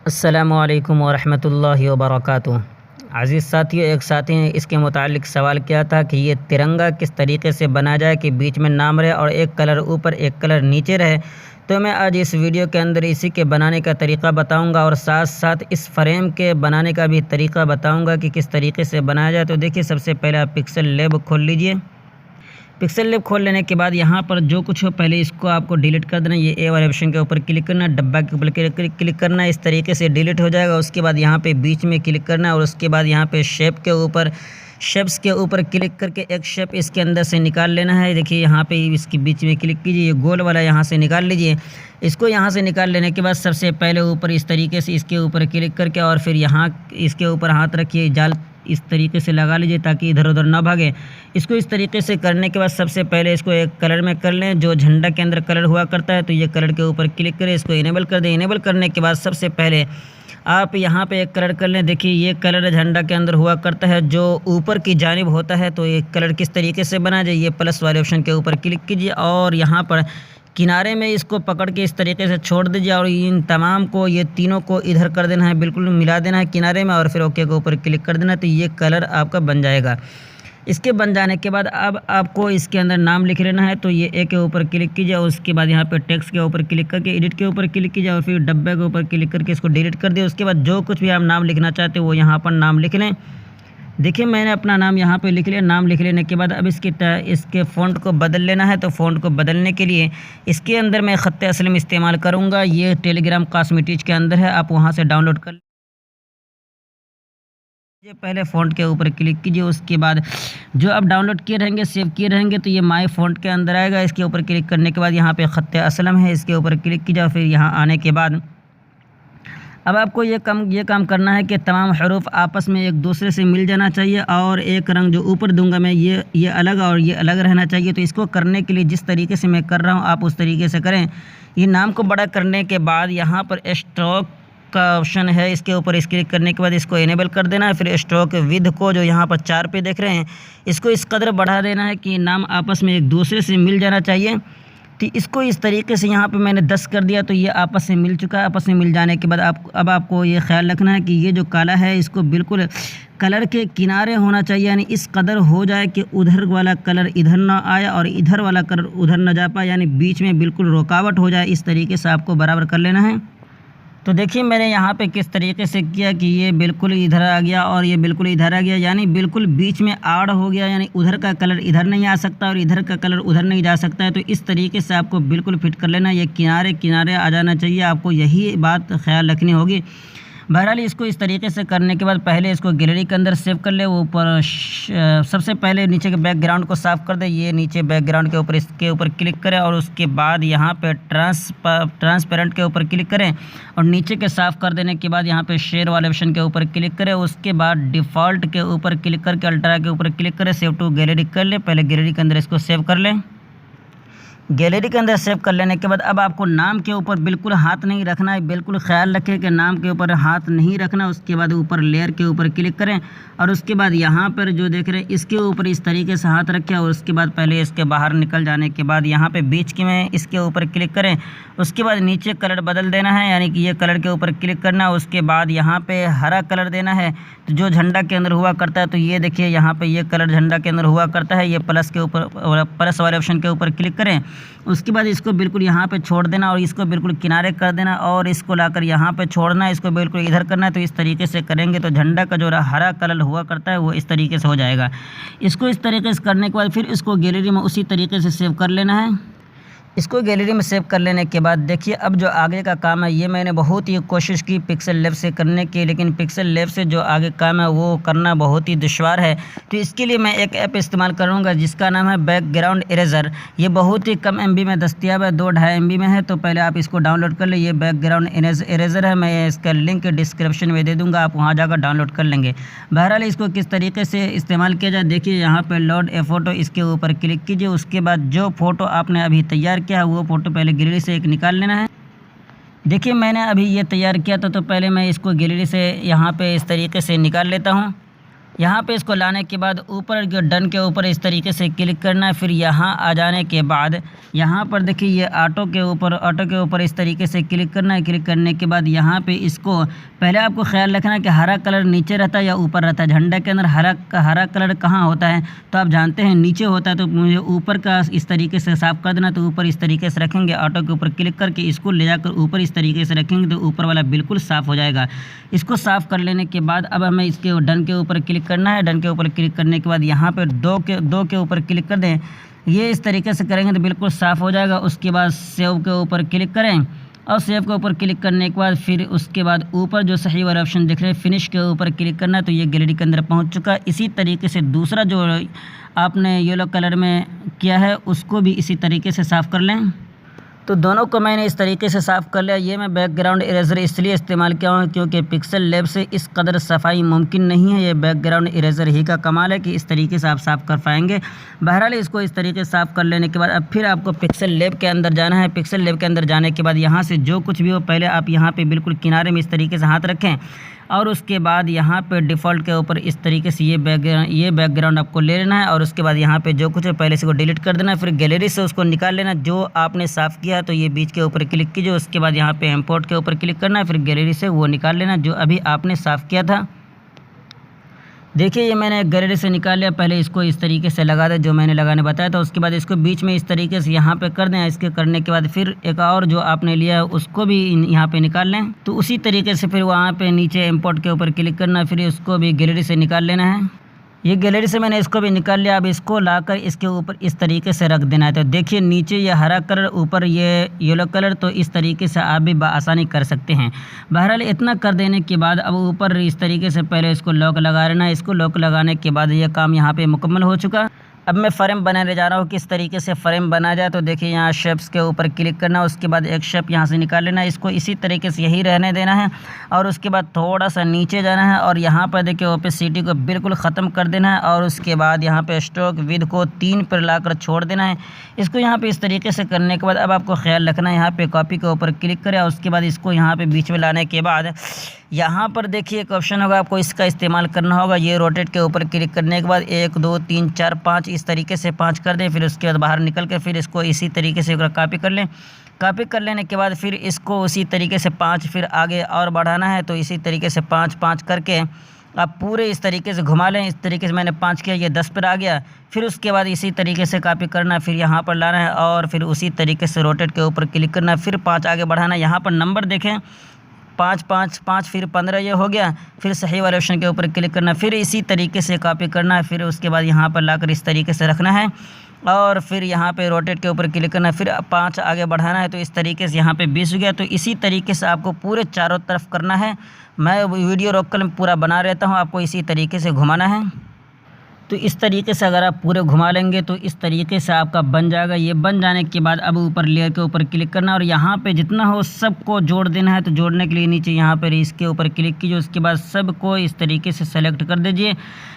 अस्सलामुअलैकुम वरहमतुल्लाहि वबरकातुहू। अज़ीज़ साथियों, एक साथी ने इसके मुतालिक सवाल किया था कि ये तिरंगा किस तरीके से बना जाए कि बीच में नाम रहे और एक कलर ऊपर एक कलर नीचे रहे। तो मैं आज इस वीडियो के अंदर इसी के बनाने का तरीका बताऊंगा और साथ साथ इस फ्रेम के बनाने का भी तरीका बताऊंगा कि किस तरीके से बनाया जाए। तो देखिए, सबसे पहले आप पिक्सल लैब खोल लीजिए। पिक्सल लैब खोल लेने के बाद यहाँ पर जो कुछ हो पहले इसको आपको डिलीट कर देना। ये ए वाले ऑप्शन के ऊपर क्लिक करना, डब्बा के ऊपर क्लिक करना, इस तरीके से डिलीट हो जाएगा। उसके बाद यहाँ पे बीच में क्लिक करना और उसके बाद यहाँ पे शेप्स के ऊपर क्लिक करके एक शेप इसके अंदर से निकाल लेना है। देखिए यहाँ पे इसके बीच में क्लिक कीजिए, ये गोल वाला यहाँ से निकाल लीजिए। इसको यहाँ से निकाल लेने के बाद सबसे पहले ऊपर इस तरीके से इसके ऊपर क्लिक करके और फिर यहाँ इसके ऊपर हाथ रखिए, जाल इस तरीके से लगा लीजिए ताकि इधर उधर ना भागे। इसको इस तरीके से करने के बाद सबसे पहले इसको एक कलर में कर लें, जो झंडा के अंदर कलर हुआ करता है। तो ये कलर के ऊपर क्लिक करें, इसको इनेबल कर दें। इनेबल करने के बाद सबसे पहले आप यहाँ पे एक कलर कर लें। देखिए ये कलर झंडा के अंदर हुआ करता है, जो ऊपर की जानिब होता है। तो ये कलर किस तरीके से बना जाए, ये प्लस वाले ऑप्शन के ऊपर क्लिक कीजिए और यहाँ पर किनारे में इसको पकड़ के इस तरीके से छोड़ दीजिए और इन तमाम को, ये तीनों को इधर कर देना है, बिल्कुल मिला देना है किनारे में और फिर ओके के ऊपर क्लिक कर देना। तो ये कलर आपका बन जाएगा। इसके बन जाने के बाद अब आपको इसके अंदर नाम लिख लेना है। तो ये ए के ऊपर क्लिक कीजिए और उसके बाद यहाँ पे टेक्स्ट के ऊपर क्लिक करके एडिट के ऊपर क्लिक कीजिए और फिर डब्बे के ऊपर क्लिक करके इसको डिलीट कर दिए। उसके बाद जो कुछ भी आप नाम लिखना चाहते हो वो यहाँ पर नाम लिख लें। देखिए मैंने अपना नाम यहाँ पे लिख लिया। नाम लिख लेने के बाद अब इसके फ़ॉन्ट को बदल लेना है। तो फ़ॉन्ट को बदलने के लिए इसके अंदर मैं ख़त्ते असलम इस्तेमाल करूँगा। ये टेलीग्राम कास्मेटिज के अंदर है, आप वहाँ से डाउनलोड कर लीजिए। पहले फ़ॉन्ट के ऊपर क्लिक कीजिए, उसके बाद जो आप डाउनलोड किए रहेंगे, सेव किए रहेंगे, तो ये माई फ़ॉन्ट के अंदर आएगा। इसके ऊपर क्लिक करने के बाद यहाँ पे ख़त्ते असलम है, इसके ऊपर क्लिक कीजिए और फिर यहाँ आने के बाद अब आपको ये काम करना है कि तमाम हरूफ आपस में एक दूसरे से मिल जाना चाहिए और एक रंग जो ऊपर दूंगा मैं ये अलग और ये अलग रहना चाहिए। तो इसको करने के लिए जिस तरीके से मैं कर रहा हूँ आप उस तरीके से करें। ये नाम को बड़ा करने के बाद यहाँ पर स्ट्रोक का ऑप्शन है, इसके ऊपर क्लिक करने के बाद इसको इनेबल कर देना है। फिर स्ट्रोक विद को जो यहाँ पर 4 पे देख रहे हैं, इसको इस कदर बढ़ा देना है कि नाम आपस में एक दूसरे से मिल जाना चाहिए। तो इसको इस तरीके से यहाँ पे मैंने 10 कर दिया, तो ये आपस में मिल चुका है। आपस में मिल जाने के बाद अब आपको ये ख्याल रखना है कि ये जो काला है इसको बिल्कुल कलर के किनारे होना चाहिए, यानी इस कदर हो जाए कि उधर वाला कलर इधर ना आए और इधर वाला कलर उधर ना जा पाए, यानी बीच में बिल्कुल रुकावट हो जाए। इस तरीके से आपको बराबर कर लेना है। तो देखिए मैंने यहाँ पे किस तरीके से किया कि ये बिल्कुल इधर आ गया और ये बिल्कुल इधर आ गया, यानी बिल्कुल बीच में आड़ हो गया, यानी उधर का कलर इधर नहीं आ सकता और इधर का कलर उधर नहीं जा सकता है। तो इस तरीके से आपको बिल्कुल फिट कर लेना, ये किनारे किनारे आ जाना चाहिए। आपको यही बात ख्याल रखनी होगी। बहरहाल इसको इस तरीके से करने के बाद पहले इसको गैलरी के अंदर सेव कर ले। ऊपर सबसे पहले नीचे के बैकग्राउंड को साफ़ कर दे। ये नीचे बैकग्राउंड के ऊपर इसके ऊपर क्लिक करें और उसके बाद यहाँ पे ट्रांसपेरेंट के ऊपर क्लिक करें और नीचे के साफ़ कर देने के बाद यहाँ पे शेयर वाले ऑप्शन के ऊपर क्लिक करें। उसके बाद डिफ़ॉल्ट के ऊपर क्लिक करके अल्ट्रा के ऊपर क्लिक करें, सेव टू गैलरी कर ले। पहले गैलरी के अंदर इसको सेव कर लें। गैलरी के अंदर सेव कर लेने के बाद अब आपको नाम के ऊपर बिल्कुल हाथ नहीं रखना है, बिल्कुल ख्याल रखें कि नाम के ऊपर हाथ नहीं रखना। उसके बाद ऊपर लेयर के ऊपर क्लिक करें और उसके बाद यहाँ पर जो देख रहे हैं इसके ऊपर इस तरीके से हाथ रखें और उसके बाद पहले इसके बाहर निकल जाने के बाद यहाँ पे बीच के में इसके ऊपर क्लिक करें। उसके बाद नीचे कलर बदल देना है, यानी कि ये कलर के ऊपर क्लिक करना। उसके बाद यहाँ पे हरा कलर देना है, तो जो झंडा के अंदर हुआ करता है। तो ये देखिए यहाँ पे ये कलर झंडा के अंदर हुआ करता है। ये प्लस के ऊपर, प्लस वाले ऑप्शन के ऊपर क्लिक करें। उसके बाद इसको बिल्कुल यहाँ पे छोड़ देना और इसको बिल्कुल किनारे कर देना और इसको लाकर यहाँ पे छोड़ना, इसको बिल्कुल इधर करना है। तो इस तरीके से करेंगे तो झंडा का जो हरा कलर हुआ करता है वो इस तरीके से हो जाएगा। इसको इस तरीके से करने के बाद फिर इसको गैलरी में उसी तरीके से सेव कर लेना है। इसको गैलरी में सेव कर लेने के बाद देखिए अब जो आगे का काम है ये मैंने बहुत ही कोशिश की पिक्सल लैब से करने की, लेकिन पिक्सल लैब से जो आगे काम है वो करना बहुत ही दुश्वार है। तो इसके लिए मैं एक ऐप इस्तेमाल करूँगा जिसका नाम है बैकग्राउंड इरेज़र। ये बहुत ही कम MB में दस्तियाब है, 2-2.5 MB में है। तो पहले आप इसको डाउनलोड कर ले। ये बैकग्राउंड इरेज़र है, मैं इसका लिंक डिस्क्रिप्शन में दे दूँगा, आप वहाँ जाकर डाउनलोड कर लेंगे। बहरहाल इसको किस तरीके से इस्तेमाल किया जाए देखिए, यहाँ पर लोड ए फ़ोटो, इसके ऊपर क्लिक कीजिए। उसके बाद जो फ़ोटो आपने अभी तैयार किया है वो फ़ोटो पहले गैलरी से एक निकाल लेना है। देखिए मैंने अभी ये तैयार किया था, तो पहले मैं इसको गैलरी से यहाँ पे इस तरीके से निकाल लेता हूँ। यहाँ पे इसको लाने के बाद ऊपर जो डन के ऊपर इस तरीके से क्लिक करना है। फिर यहाँ आ जाने के बाद यहाँ पर देखिए ये ऑटो के ऊपर इस तरीके से क्लिक करना है। क्लिक करने के बाद यहाँ पे इसको पहले आपको ख्याल रखना है कि हरा कलर नीचे रहता है या ऊपर रहता है। झंडे के अंदर हरा कलर कहाँ होता है तो आप जानते हैं नीचे होता है, तो मुझे ऊपर का इस तरीके से साफ़ कर देना। तो ऊपर इस तरीके से रखेंगे, ऑटो के ऊपर क्लिक करके इसको ले जाकर ऊपर इस तरीके से रखेंगे तो ऊपर वाला बिल्कुल साफ़ हो जाएगा। इसको साफ़ कर लेने के बाद अब हमें इसके डन के ऊपर क्लिक करना है। डन के ऊपर क्लिक करने के बाद यहाँ पर दो के ऊपर क्लिक कर दें। ये इस तरीके से करेंगे तो बिल्कुल साफ़ हो जाएगा। उसके बाद सेव के ऊपर क्लिक करें और सेव के ऊपर क्लिक करने के बाद फिर उसके बाद ऊपर जो सही वाला ऑप्शन दिख रहे हैं फिनिश के ऊपर क्लिक करना है। तो ये गैलरी के अंदर पहुंच चुका है। इसी तरीके से दूसरा जो आपने येलो कलर में किया है उसको भी इसी तरीके से साफ़ कर लें। तो दोनों को मैंने इस तरीके से साफ़ कर लिया। ये मैं बैकग्राउंड इरेज़र इसलिए इस्तेमाल किया हूँ क्योंकि पिक्सल लैब से इस कदर सफाई मुमकिन नहीं है। ये बैकग्राउंड इरेज़र ही का कमाल है कि इस तरीके से आप साफ़ कर पाएंगे। बहरहाल इसको इस तरीके से साफ़ कर लेने के बाद अब फिर आपको पिक्सल लैब के अंदर जाना है। पिक्सल लैब के अंदर जाने के बाद यहाँ से जो कुछ भी हो पहले आप यहाँ पर बिल्कुल किनारे में इस तरीके से हाथ रखें और उसके बाद यहाँ पे डिफ़ॉल्ट के ऊपर इस तरीके से ये बैकग्राउंड आपको ले लेना है। और उसके बाद यहाँ पे जो कुछ है पहले से को डिलीट कर देना है। फिर गैलरी से उसको निकाल लेना जो आपने साफ़ किया है। तो ये बीच के ऊपर क्लिक कीजिए, उसके बाद यहाँ पे इंपोर्ट के ऊपर क्लिक करना है। फिर गैलरी से वो निकाल लेना जो अभी आपने साफ़ किया था। देखिए ये मैंने गैलरी से निकाल लिया। पहले इसको इस तरीके से लगा दें जो मैंने लगाने बताया था। उसके बाद इसको बीच में इस तरीके से यहाँ पे कर दें। इसके करने के बाद फिर एक और जो आपने लिया है उसको भी यहाँ पे निकाल लें। तो उसी तरीके से फिर वहाँ पे नीचे इंपोर्ट के ऊपर क्लिक करना, फिर उसको भी गैलरी से निकाल लेना है। ये गैलरी से मैंने इसको भी निकाल लिया। अब इसको लाकर इसके ऊपर इस तरीके से रख देना है। तो देखिए नीचे ये हरा कलर, ऊपर ये येलो कलर, तो इस तरीके से आप भी आसानी कर सकते हैं। बहरहाल इतना कर देने के बाद अब ऊपर इस तरीके से पहले इसको लॉक लगा लेना है। इसको लॉक लगाने के बाद ये काम यहाँ पे मुकम्मल हो चुका। अब मैं फ्रेम बनाने जा रहा हूँ किस तरीके से फ्रेम बना जाए। तो देखिए यहाँ शेप्स के ऊपर क्लिक करना, उसके बाद एक शेप यहाँ से निकाल लेना है। इसको इसी तरीके से यही रहने देना है और उसके बाद थोड़ा सा नीचे जाना है और यहाँ पर देखिए ओपेसिटी को बिल्कुल ख़त्म कर देना है। और उसके बाद यहाँ पे स्ट्रोक विड्थ को 3 पर लाकर छोड़ देना है। इसको यहाँ पे इस तरीके से करने के बाद अब आपको ख्याल रखना है यहाँ पे कॉपी के ऊपर क्लिक करें। उसके बाद इसको यहाँ पे बीच में लाने के बाद यहाँ पर देखिए एक ऑप्शन होगा, आपको इसका इस्तेमाल करना होगा। ये रोटेट के ऊपर क्लिक करने के बाद 1 2 3 4 5 इस तरीके से 5 कर दें। फिर उसके बाद बाहर निकल कर फिर इसको इसी तरीके से कॉपी कर लें। कॉपी कर लेने के बाद फिर इसको उसी तरीके से 5 फिर आगे और बढ़ाना है। तो इसी तरीके से 5 5 करके आप पूरे इस तरीके से घुमा लें। इस तरीके से मैंने 5 किया, ये 10 पर आ गया। फिर उसके बाद इसी तरीके से कॉपी करना, फिर यहाँ पर लाना है और फिर उसी तरीके से रोटेट के ऊपर क्लिक करना, फिर 5 आगे बढ़ाना। यहाँ पर नंबर देखें 5 5 5 फिर 15 ये हो गया। फिर सही वाले ऑप्शन के ऊपर क्लिक करना, फिर इसी तरीके से कॉपी करना है। फिर उसके बाद यहाँ पर लाकर इस तरीके से रखना है और फिर यहाँ पे रोटेट के ऊपर क्लिक करना है। फिर 5 आगे बढ़ाना है। तो इस तरीके से यहाँ पे 20 हो गया। तो इसी तरीके से आपको पूरे चारों तरफ करना है। मैं वीडियो रोककर पूरा बना रहता हूँ, आपको इसी तरीके से घुमाना है। तो इस तरीके से अगर आप पूरे घुमा लेंगे तो इस तरीके से आपका बन जाएगा। ये बन जाने के बाद अब ऊपर लेयर के ऊपर क्लिक करना और यहाँ पे जितना हो सबको जोड़ देना है। तो जोड़ने के लिए नीचे यहाँ पर इसके ऊपर क्लिक कीजिए, उसके बाद सबको इस तरीके से सेलेक्ट कर दीजिए।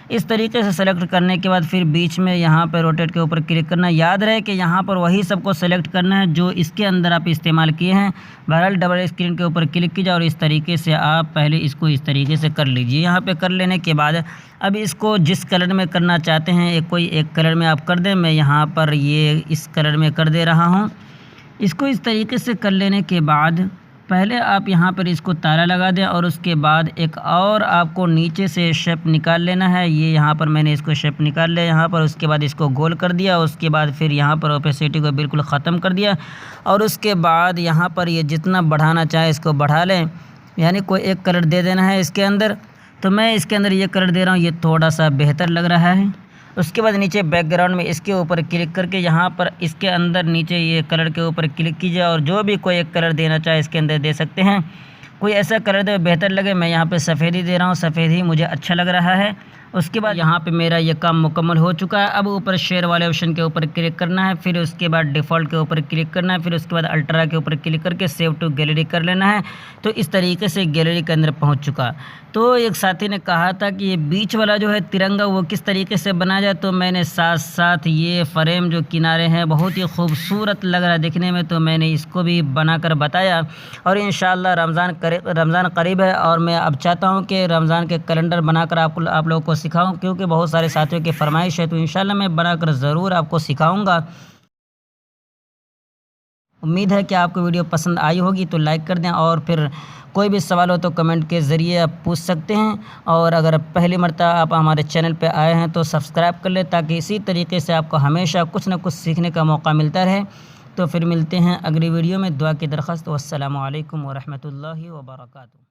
इस तरीके से सेलेक्ट करने के बाद फिर बीच में यहाँ पर रोटेट के ऊपर क्लिक करना। याद रहे कि यहाँ पर वही सबको सेलेक्ट करना है जो इसके अंदर आप इस्तेमाल किए हैं। बहरहाल डबल स्क्रीन के ऊपर क्लिक कीजिए और इस तरीके से आप पहले इसको इस तरीके से कर लीजिए। यहाँ पे कर लेने के बाद अब इसको जिस कलर में करना चाहते हैं कोई एक कलर में आप कर दें। मैं यहाँ पर ये इस कलर में कर दे रहा हूँ। इसको इस तरीके से कर लेने के बाद पहले आप यहाँ पर इसको ताला लगा दें और उसके बाद एक और आपको नीचे से शेप निकाल लेना है। ये यहाँ पर मैंने इसको शेप निकाल लिया यहाँ पर। उसके बाद इसको गोल कर दिया। उसके बाद फिर यहाँ पर ओपेसिटी को बिल्कुल ख़त्म कर दिया और उसके बाद यहाँ पर ये जितना बढ़ाना चाहे इसको बढ़ा लें, यानी कोई एक कलर दे देना है इसके अंदर। तो मैं इसके अंदर ये कलर दे रहा हूँ, ये थोड़ा सा बेहतर लग रहा है। उसके बाद नीचे बैकग्राउंड में इसके ऊपर क्लिक करके यहाँ पर इसके अंदर नीचे ये कलर के ऊपर क्लिक कीजिए और जो भी कोई एक कलर देना चाहे इसके अंदर दे सकते हैं। कोई ऐसा कलर दे बेहतर लगे। मैं यहाँ पे सफ़ेद ही दे रहा हूँ, सफ़ेद ही मुझे अच्छा लग रहा है। उसके बाद यहाँ पे मेरा ये काम मुकम्मल हो चुका है। अब ऊपर शेयर वाले ऑप्शन के ऊपर क्लिक करना है, फिर उसके बाद डिफ़ॉल्ट के ऊपर क्लिक करना है, फिर उसके बाद अल्ट्रा के ऊपर क्लिक करके सेव टू गैलरी कर लेना है। तो इस तरीके से गैलरी के अंदर पहुँच चुका। तो एक साथी ने कहा था कि ये बीच वाला जो है तिरंगा वो किस तरीके से बनाया जाए। तो मैंने साथ साथ ये फ्रेम जो किनारे हैं बहुत ही खूबसूरत लग रहा है दिखने में, तो मैंने इसको भी बनाकर बताया। और इंशाअल्लाह रमज़ान करीब है और मैं अब चाहता हूँ कि रमज़ान के कैलेंडर बनाकर आप लोगों को सिखाऊँ, क्योंकि बहुत सारे साथियों की फ़रमाइश है, तो इंशाल्लाह मैं बनाकर ज़रूर आपको सिखाऊँगा। उम्मीद है कि आपको वीडियो पसंद आई होगी, तो लाइक कर दें और फिर कोई भी सवाल हो तो कमेंट के ज़रिए आप पूछ सकते हैं। और अगर पहली मर्तबा आप हमारे चैनल पे आए हैं तो सब्सक्राइब कर लें, ताकि इसी तरीके से आपको हमेशा कुछ ना कुछ सीखने का मौका मिलता रहे। तो फिर मिलते हैं अगली वीडियो में। दुआ की दरख्वास्त। वस्सलामु अलैकुम व रहमतुल्लाहि व बरकातुहू।